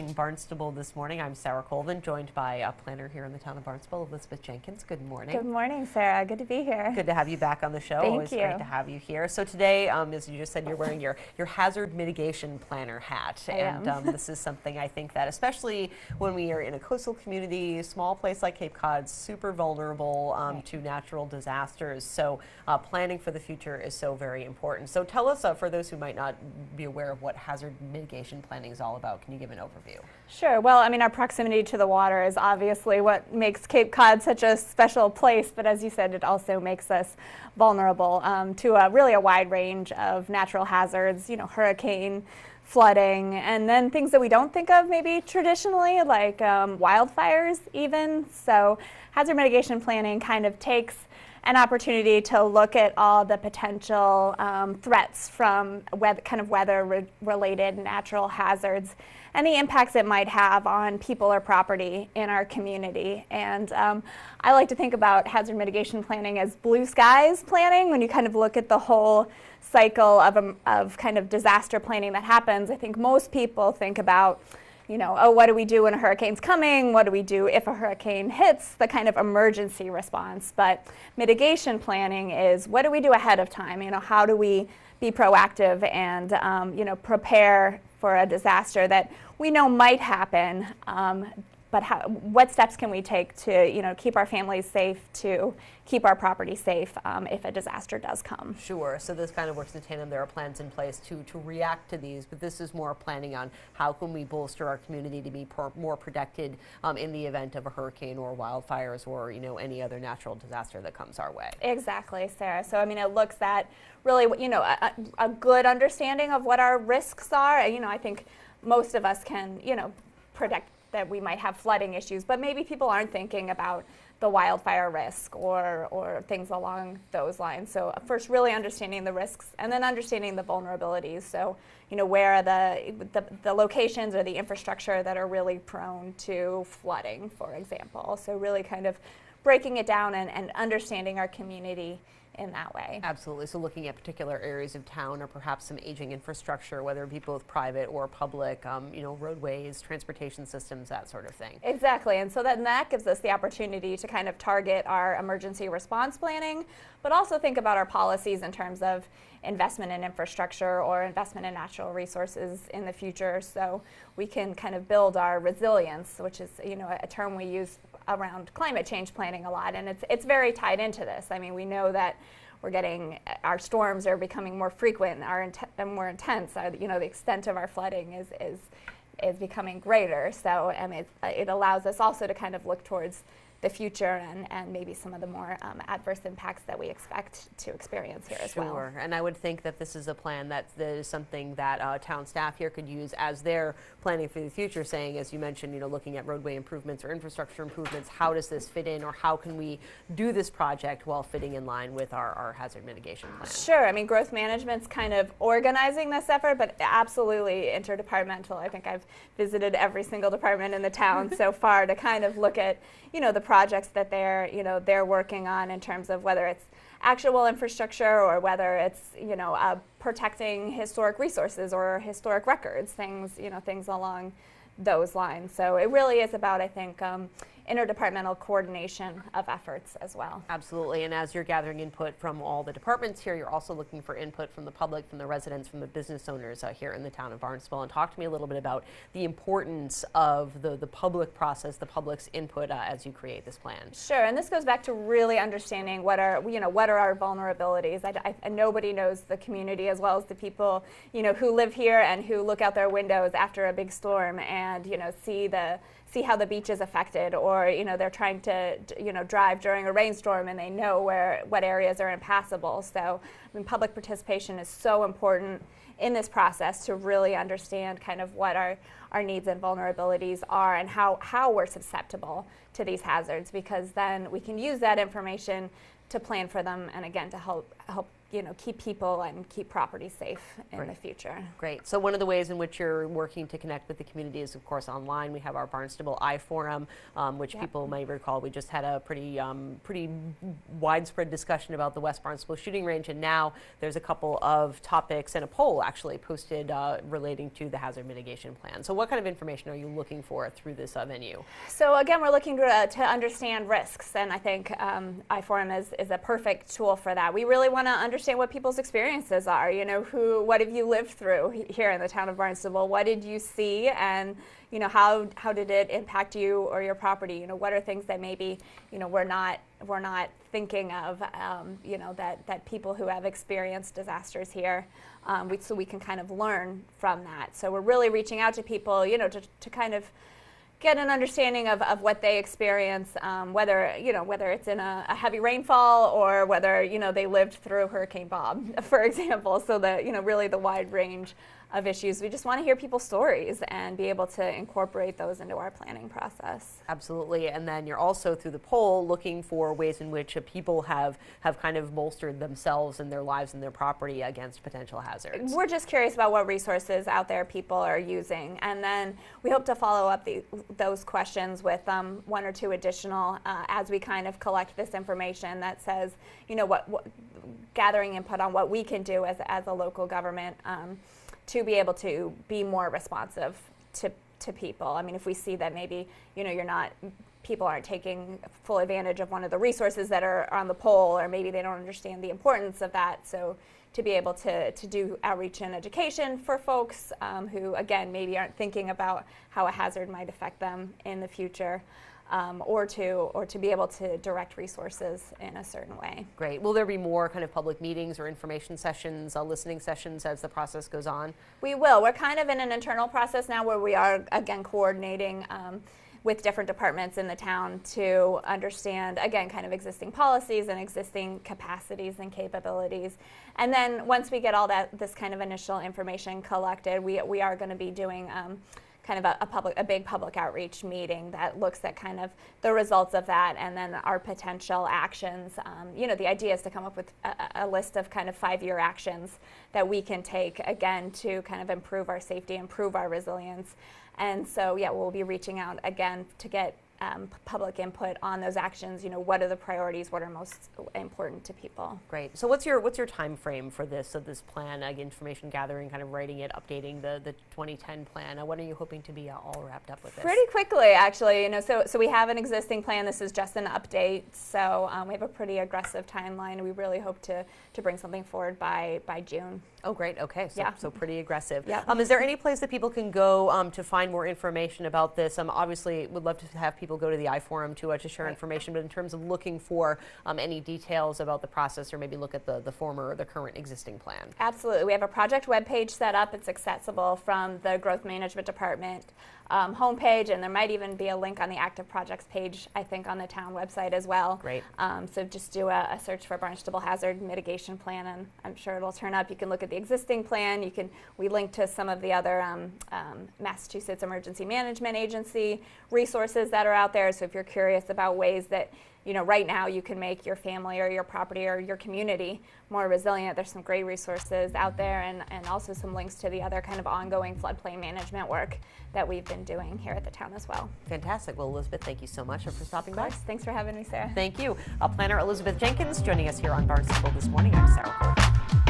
discussing Barnstable this morning. I'm Sarah Colvin, joined by a planner here in the town of Barnstable, Elizabeth Jenkins. Good morning. Good morning, Sarah. Good to be here. Good to have you back on the show. Thank Always you. great to have you here. So today, as you just said, you're wearing your hazard mitigation planner hat. I and am. This is something I think that, especially when we are in a coastal community, small place like Cape Cod, super vulnerable to natural disasters. So planning for the future is so very important. So tell us, for those who might not be aware of what hazard mitigation planning is all about, can you give an overview? Sure. Well, I mean, our proximity to the water is obviously what makes Cape Cod such a special place, but as you said, it also makes us vulnerable to really a wide range of natural hazards, you know, hurricane, flooding, and then things that we don't think of maybe traditionally, like wildfires even. So hazard mitigation planning kind of takes an opportunity to look at all the potential threats from weather-related natural hazards and the impacts it might have on people or property in our community. And I like to think about hazard mitigation planning as blue skies planning. When you kind of look at the whole cycle of kind of disaster planning that happens, I think most people think about, you know, oh, what do we do when a hurricane's coming? What do we do if a hurricane hits? The kind of emergency response. But mitigation planning is, what do we do ahead of time? You know, how do we be proactive and, you know, prepare for a disaster that we know might happen, but what steps can we take to, you know, keep our families safe, to keep our property safe if a disaster does come? Sure. So this kind of works in tandem. There are plans in place to react to these, but this is more planning on how can we bolster our community to be more protected in the event of a hurricane or wildfires or, you know, any other natural disaster that comes our way. Exactly, Sarah. So I mean, it looks at really, you know, a good understanding of what our risks are. You know, I think most of us can, you know, predict that we might have flooding issues, but maybe people aren't thinking about the wildfire risk or things along those lines. So first, really understanding the risks, and then understanding the vulnerabilities. So, you know, where are the locations or the infrastructure that are really prone to flooding, for example. So really kind of breaking it down and understanding our community in that way. Absolutely. So looking at particular areas of town or perhaps some aging infrastructure, whether it be both private or public, you know, roadways, transportation systems, that sort of thing. Exactly. And so then that gives us the opportunity to kind of target our emergency response planning, but also think about our policies in terms of investment in infrastructure or investment in natural resources in the future, so we can kind of build our resilience, which is, you know, a term we use around climate change planning a lot, and it's very tied into this. I mean, we know that our storms are becoming more frequent, and more intense. You know, the extent of our flooding is becoming greater. So it allows us also to kind of look towards the future and maybe some of the more adverse impacts that we expect to experience here as well. Sure, and I would think that this is a plan that is something that town staff here could use as they're planning for the future, saying, as you mentioned, you know, looking at roadway improvements or infrastructure improvements, how does this fit in, or how can we do this project while fitting in line with our hazard mitigation plan? Sure, I mean, growth management's kind of organizing this effort, but absolutely interdepartmental. I think I've visited every single department in the town so far to kind of look at, you know, the projects that they're working on in terms of whether it's actual infrastructure or whether it's, you know, protecting historic resources or historic records, things along those lines. So it really is about, I think, interdepartmental coordination of efforts as well. Absolutely, and as you're gathering input from all the departments here, you're also looking for input from the public, from the residents, from the business owners here in the town of Barnstable. And talk to me a little bit about the importance of the public process, the public's input as you create this plan. Sure, and this goes back to really understanding what are our vulnerabilities. Nobody knows the community as well as the people, you know, who live here and who look out their windows after a big storm and, you know, see how the beach is affected, or, you know, they're trying to, you know, drive during a rainstorm and they know what areas are impassable. So, I mean, public participation is so important in this process to really understand kind of what our needs and vulnerabilities are and how we're susceptible to these hazards, because then we can use that information to plan for them and, again, to help keep people and keep property safe in the future. Great. So one of the ways in which you're working to connect with the community is, of course, online. We have our Barnstable I Forum, which people may recall. We just had a pretty widespread discussion about the West Barnstable shooting range, and now there's a couple of topics and a poll actually posted relating to the hazard mitigation plan. So what kind of information are you looking for through this venue? So again, we're looking to understand risks, and I think I Forum is a perfect tool for that. We really want to understand what people's experiences are. What have you lived through here in the town of Barnstable? What did you see, and how did it impact you or your property? What are things that maybe we're not thinking of? That people who have experienced disasters here, so we can kind of learn from that. So we're really reaching out to people, to kind of get an understanding of what they experience, whether it's in a heavy rainfall or whether they lived through Hurricane Bob, for example. So that really the wide range of issues. We just want to hear people's stories and be able to incorporate those into our planning process. Absolutely. And then you're also, through the poll, looking for ways in which people have kind of bolstered themselves and their lives and their property against potential hazards. We're just curious about what resources out there people are using, and then we hope to follow up those questions with one or two additional as we kind of collect this information that says, what gathering input on what we can do as a local government to be able to be more responsive to people. I mean, if we see that maybe people aren't taking full advantage of one of the resources that are on the poll, or maybe they don't understand the importance of that. So to be able to do outreach and education for folks who, again, maybe aren't thinking about how a hazard might affect them in the future. Or to be able to direct resources in a certain way. Great. Will there be more kind of public meetings or information sessions, listening sessions as the process goes on? We will. We're kind of in an internal process now where we are, again, coordinating with different departments in the town to understand, again, kind of existing policies and existing capacities and capabilities. And then once we get all this kind of initial information collected, we are going to be doing kind of a big public outreach meeting that looks at kind of the results of that and then our potential actions. The idea is to come up with a list of kind of 5-year actions that we can take, again, to kind of improve our safety, improve our resilience. And so, we'll be reaching out again to get public input on those actions. What are the priorities? What are most important to people? Great. So what's your time frame for this plan, information gathering, kind of writing it, updating the 2010 plan? When are you hoping to be all wrapped up with this? Pretty quickly, actually. So we have an existing plan. This is just an update. So we have a pretty aggressive timeline. We really hope to bring something forward by June. Oh, great. Okay. So pretty aggressive. Yep. Is there any place that people can go to find more information about this? Obviously, would love to have people go to the I Forum to share information, but in terms of looking for any details about the process, or maybe look at the former or the current existing plan. Absolutely. We have a project webpage set up. It's accessible from the Growth Management Department homepage, and there might even be a link on the active projects page, I think, on the town website as well. Great. So just do a search for Barnstable Hazard Mitigation Plan, and I'm sure it'll turn up. You can look at the existing plan. We link to some of the other Massachusetts Emergency Management Agency resources that are out there. So if you're curious about ways that right now you can make your family or your property or your community more resilient, there's some great resources out there, and also some links to the other kind of ongoing floodplain management work that we've been doing here at the town as well. Fantastic. Well, Elizabeth, thank you so much for stopping by. Thanks for having me, Sarah. Thank you. Planner Elizabeth Jenkins joining us here on Barnstable This Morning. I'm Sarah Porter.